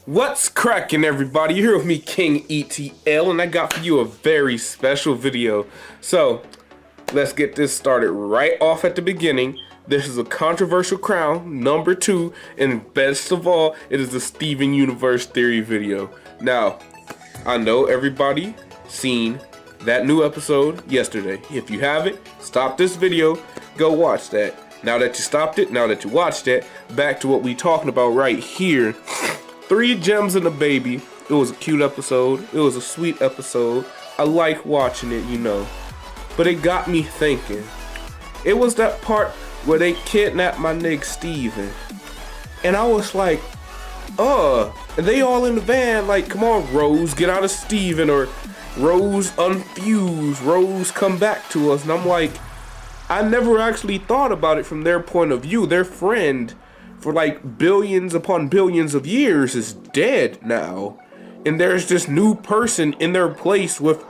What's cracking, everybody? You're here with me, King ETL, and I got for you a very special video. So, let's get this started right off at the beginning. This is a controversial crown, number 2, and best of all, it is the Steven Universe Theory video. Now, I know everybody seen that new episode yesterday. If you haven't, stop this video, go watch that. Now that you stopped it, now that you watched it, back to what we talking about right here. 3 gems and a baby. It was a cute episode. It was a sweet episode. I like watching it, you know. But it got me thinking. It was that part where they kidnapped my nigga Steven. And I was like, and they all in the van like, come on, Rose, get out of Steven, or Rose unfuse, Rose come back to us. And I'm like, I never actually thought about it from their point of view. Their friend for like billions upon billions of years is dead now, and there's this new person in their place with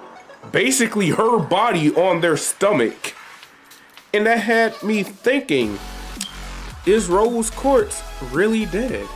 basically her body on their stomach. And that had me thinking, is Rose Quartz really dead?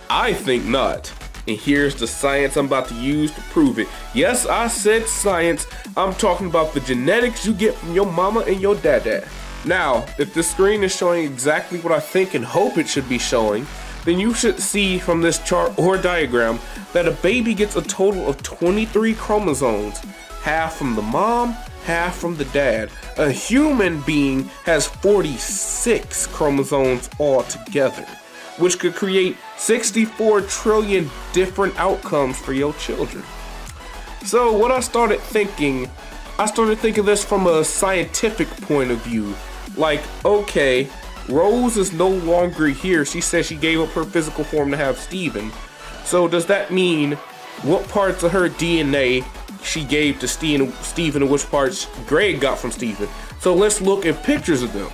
I think not, and here's the science I'm about to use to prove it. Yes, I said science. I'm talking about the genetics you get from your mama and your dada. Now, if the screen is showing exactly what I think and hope it should be showing, then you should see from this chart or diagram that a baby gets a total of 23 chromosomes, half from the mom, half from the dad. A human being has 46 chromosomes altogether, which could create 64 trillion different outcomes for your children. So what I started thinking this from a scientific point of view. Like, okay, Rose is no longer here. She said she gave up her physical form to have Steven. So does that mean what parts of her DNA she gave to Steven and which parts Greg got from Steven? So let's look at pictures of them.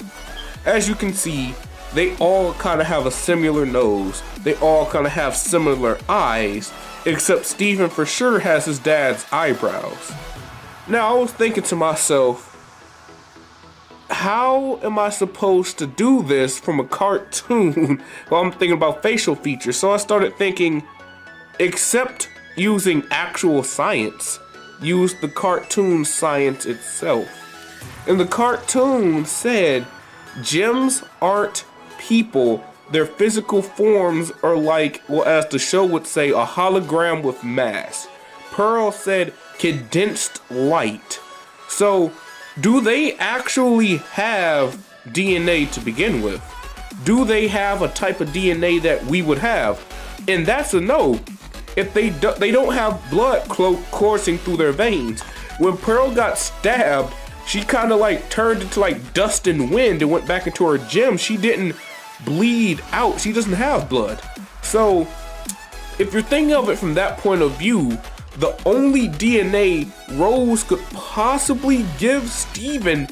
As you can see, they all kind of have a similar nose. They all kind of have similar eyes, except Steven for sure has his dad's eyebrows. Now, I was thinking to myself, how am I supposed to do this from a cartoon? Well, I'm thinking about facial features. So I started thinking, except using actual science, use the cartoon science itself. And the cartoon said, gems aren't people. Their physical forms are like, well, as the show would say, a hologram with mass. Pearl said, condensed light. So, do they actually have DNA to begin with? Do they have a type of DNA that we would have? And that's a no. If they don't have blood coursing through their veins. When Pearl got stabbed, she kind of like turned into like dust and wind and went back into her gem. She didn't bleed out. She doesn't have blood. So, if you're thinking of it from that point of view, the only DNA Rose could possibly give Steven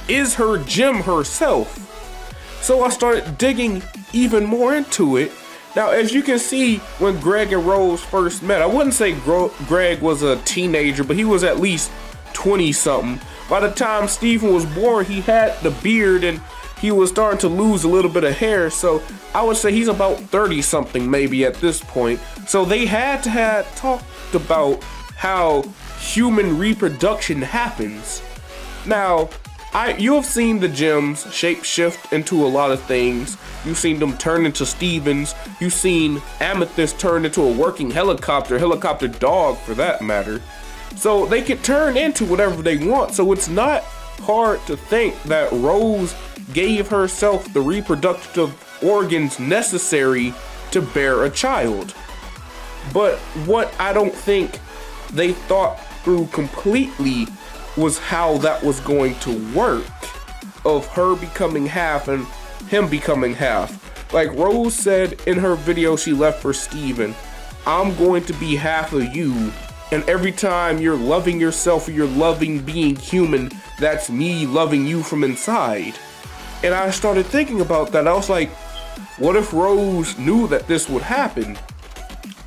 is her gem herself. So I started digging even more into it. Now, as you can see, when Greg and Rose first met, I wouldn't say Greg was a teenager, but he was at least 20-something. By the time Steven was born, he had the beard and he was starting to lose a little bit of hair, so I would say he's about 30-something maybe at this point. So they had to have talked about how human reproduction happens. Now, you have seen the gems shapeshift into a lot of things. You've seen them turn into Stevens. You've seen Amethyst turn into a working helicopter dog for that matter. So they can turn into whatever they want, so it's not hard to think that Rose gave herself the reproductive organs necessary to bear a child. But what I don't think they thought through completely was how that was going to work, of her becoming half and him becoming half. Like Rose said in her video she left for Steven, I'm going to be half of you, and every time you're loving yourself or you're loving being human, that's me loving you from inside. And I started thinking about that. I was like, what if Rose knew that this would happen?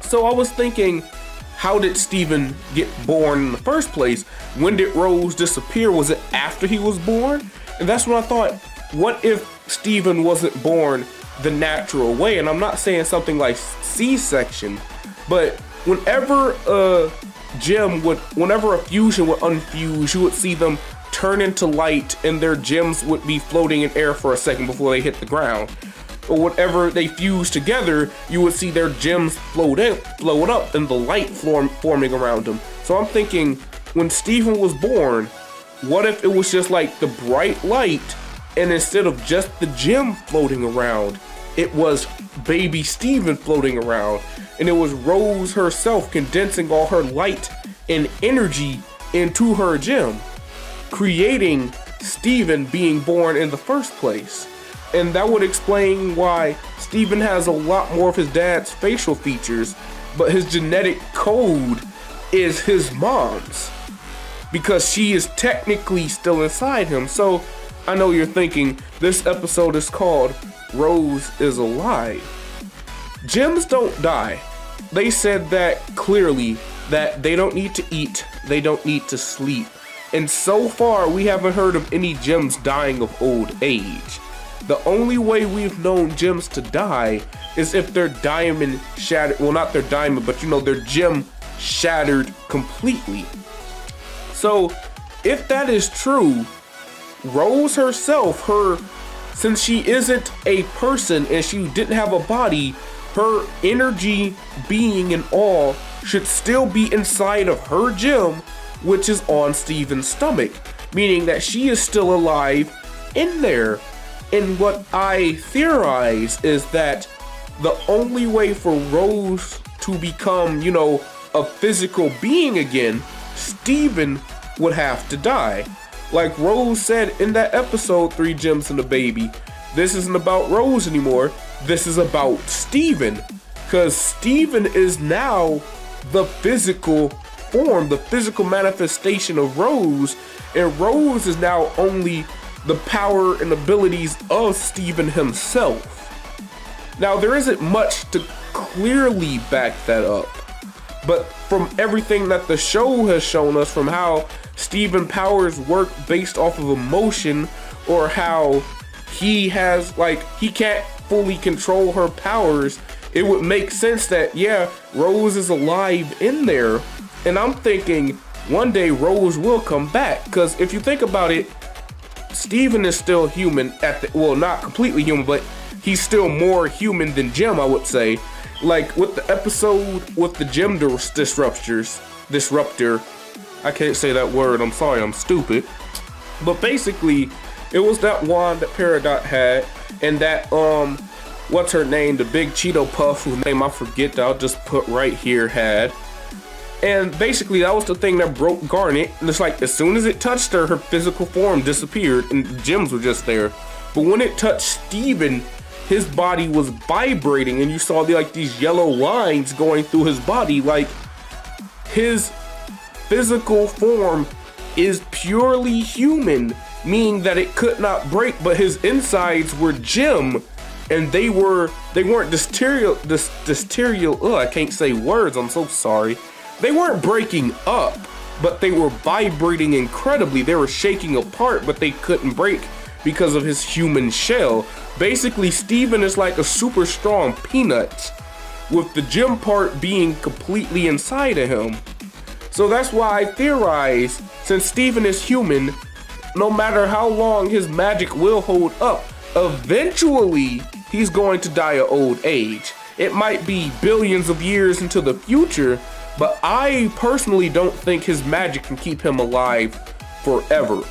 So I was thinking, how did Steven get born in the first place? When did Rose disappear? Was it after he was born? And that's when I thought, what if Steven wasn't born the natural way. And I'm not saying something like C-section, but whenever a fusion would unfuse, you would see them turn into light and their gems would be floating in air for a second before they hit the ground. Or whenever they fuse together, you would see their gems float up and the light forming around them. So I'm thinking, when Steven was born, what if it was just like the bright light, and instead of just the gem floating around, it was baby Steven floating around, and it was Rose herself condensing all her light and energy into her gem, creating Steven being born in the first place. And that would explain why Steven has a lot more of his dad's facial features, but his genetic code is his mom's, because she is technically still inside him. So I know you're thinking, this episode is called Rose is Alive. Gems don't die. They said that clearly, that they don't need to eat, they don't need to sleep. And so far, we haven't heard of any gems dying of old age. The only way we've known gems to die is if their diamond shattered, well, not their diamond, but their gem shattered completely. So if that is true, Rose herself, since she isn't a person and she didn't have a body, her energy, being, and all should still be inside of her gem, which is on Steven's stomach, meaning that she is still alive in there. And what I theorize is that the only way for Rose to become, a physical being again, Steven would have to die. Like Rose said in that episode, 3 Gems and a Baby, this isn't about Rose anymore, this is about Steven. Because Steven is now the physical form, the physical manifestation of Rose, and Rose is now only the power and abilities of Steven himself. Now, there isn't much to clearly back that up, but from everything that the show has shown us, from how Steven powers work based off of emotion, or how he can't fully control her powers, it would make sense that, yeah, Rose is alive in there. And I'm thinking one day Rose will come back, because if you think about it, Steven is still human not completely human, but he's still more human than Gem, I would say. Like with the episode with the Gem disruptor, I can't say that word, I'm sorry, I'm stupid. But basically, it was that wand that Peridot had, and that, what's her name, the big Cheeto Puff, whose name I forget, that I'll just put right here, had. And basically, that was the thing that broke Garnet. And it's like, as soon as it touched her, her physical form disappeared, and the gems were just there. But when it touched Steven, his body was vibrating, and you saw these yellow lines going through his body. Like, his physical form is purely human, meaning that it could not break, but his insides were gem, and they weren't I can't say words, I'm so sorry. They weren't breaking up, but they were vibrating incredibly. They were shaking apart, but they couldn't break because of his human shell. Basically, Steven is like a super strong peanut, with the gem part being completely inside of him. So that's why I theorize, since Steven is human, no matter how long his magic will hold up, eventually he's going to die of old age. It might be billions of years into the future, but I personally don't think his magic can keep him alive forever.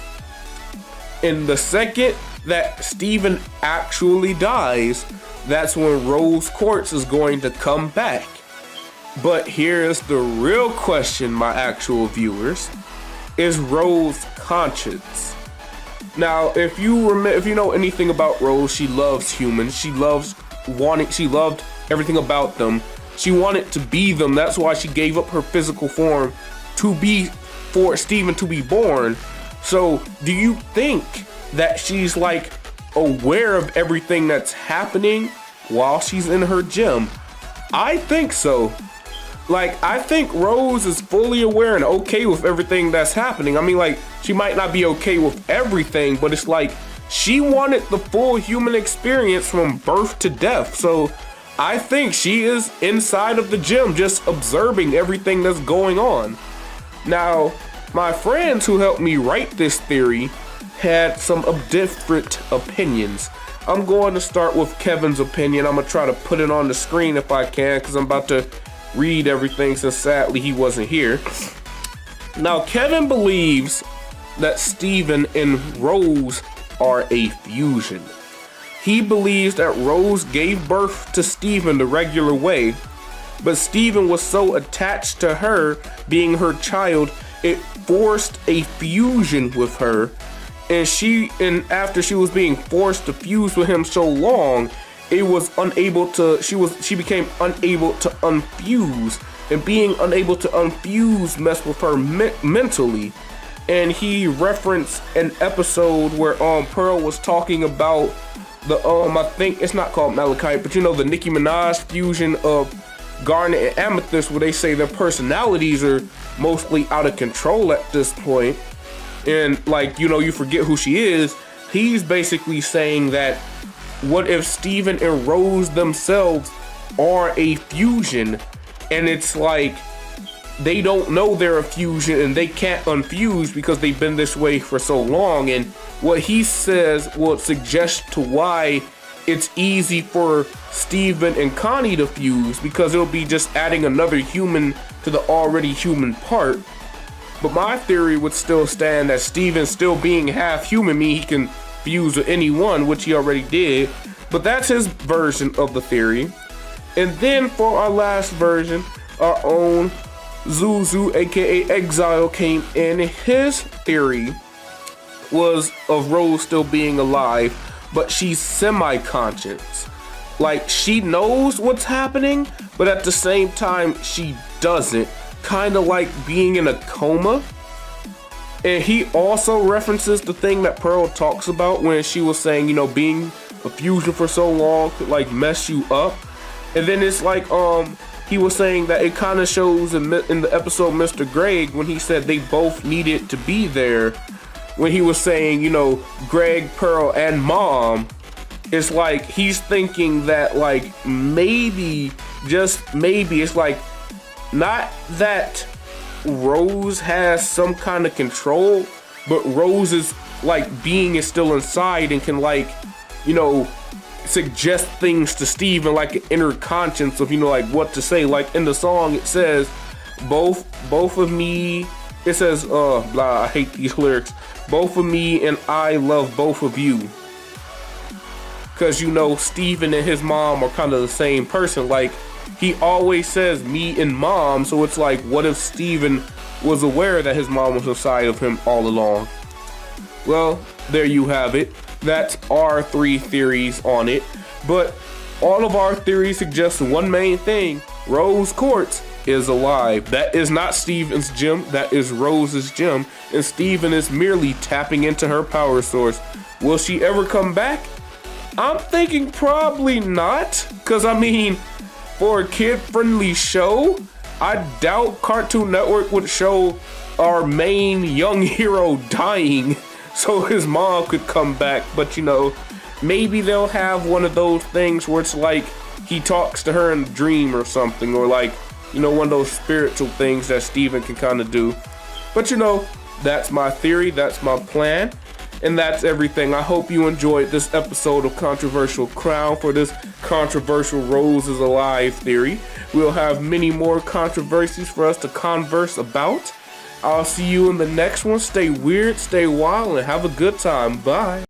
And the second that Steven actually dies, that's when Rose Quartz is going to come back. But here's the real question, my actual viewers. Is Rose conscious? Now, if you know anything about Rose, she loves humans. She loved everything about them. She wanted to be them. That's why she gave up her physical form for Steven to be born. So, do you think that she's aware of everything that's happening while she's in her gem? I think so. I think Rose is fully aware and okay with everything that's happening. I mean, she might not be okay with everything, but it's she wanted the full human experience from birth to death. So I think she is inside of the gym just observing everything that's going on. Now, my friends who helped me write this theory had some different opinions. I'm going to start with Kevin's opinion. I'm gonna try to put it on the screen if I can, because I'm about to read everything since sadly he wasn't here. Now, Kevin believes that Steven and Rose are a fusion. He believes that Rose gave birth to Steven the regular way, but Steven was so attached to her being her child, it forced a fusion with her. And after she was being forced to fuse with him so long, she became unable to unfuse, and being unable to unfuse messed with her mentally. And he referenced an episode where Pearl was talking about the I think it's not called Malachite, but you know, the Nicki Minaj fusion of Garnet and Amethyst, where they say their personalities are mostly out of control at this point. And like, you know, you forget who she is. He's basically saying that what if Steven and Rose themselves are a fusion, and it's like they don't know they're a fusion and they can't unfuse because they've been this way for so long. And what he says will suggest to why it's easy for Steven and Connie to fuse, because it'll be just adding another human to the already human part. But my theory would still stand that Steven, still being half human, means he can fuse with anyone, which he already did. But that's his version of the theory. And then for our last version, our own Zuzu, aka Exile, came in. His theory was of Rose still being alive, but she's semi-conscious. Like, she knows what's happening, but at the same time, she doesn't. Kind of like being in a coma. And he also references the thing that Pearl talks about when she was saying, you know, being a fusion for so long could like mess you up. And then it's like he was saying that it kind of shows in the episode Mr. Greg, when he said they both needed to be there, when he was saying, you know, Greg, Pearl, and Mom. It's like he's thinking that like maybe, just maybe, it's like not that Rose has some kind of control, but Rose's like being is still inside and can, like, you know, suggest things to Steven, like an inner conscience of, you know, like what to say. Like in the song it says both of me, it says blah, I hate these lyrics, both of me and I love both of you. Cause you know Steven and his mom are kind of the same person. Like he always says me and Mom, so it's like, what if Steven was aware that his mom was inside of him all along? Well, there you have it. That's our 3 theories on it. But all of our theories suggest one main thing: Rose Quartz is alive. That is not Steven's gem, that is Rose's gem, and Steven is merely tapping into her power source. Will she ever come back? I'm thinking probably not, because I mean, for a kid-friendly show, I doubt Cartoon Network would show our main young hero dying so his mom could come back. But you know, maybe they'll have one of those things where it's like he talks to her in a dream or something, or like, you know, one of those spiritual things that Steven can kind of do. But you know, that's my theory, that's my plan. And that's everything. I hope you enjoyed this episode of Controversial Crown for this controversial Rose is alive theory. We'll have many more controversies for us to converse about. I'll see you in the next one. Stay weird, stay wild, and have a good time. Bye.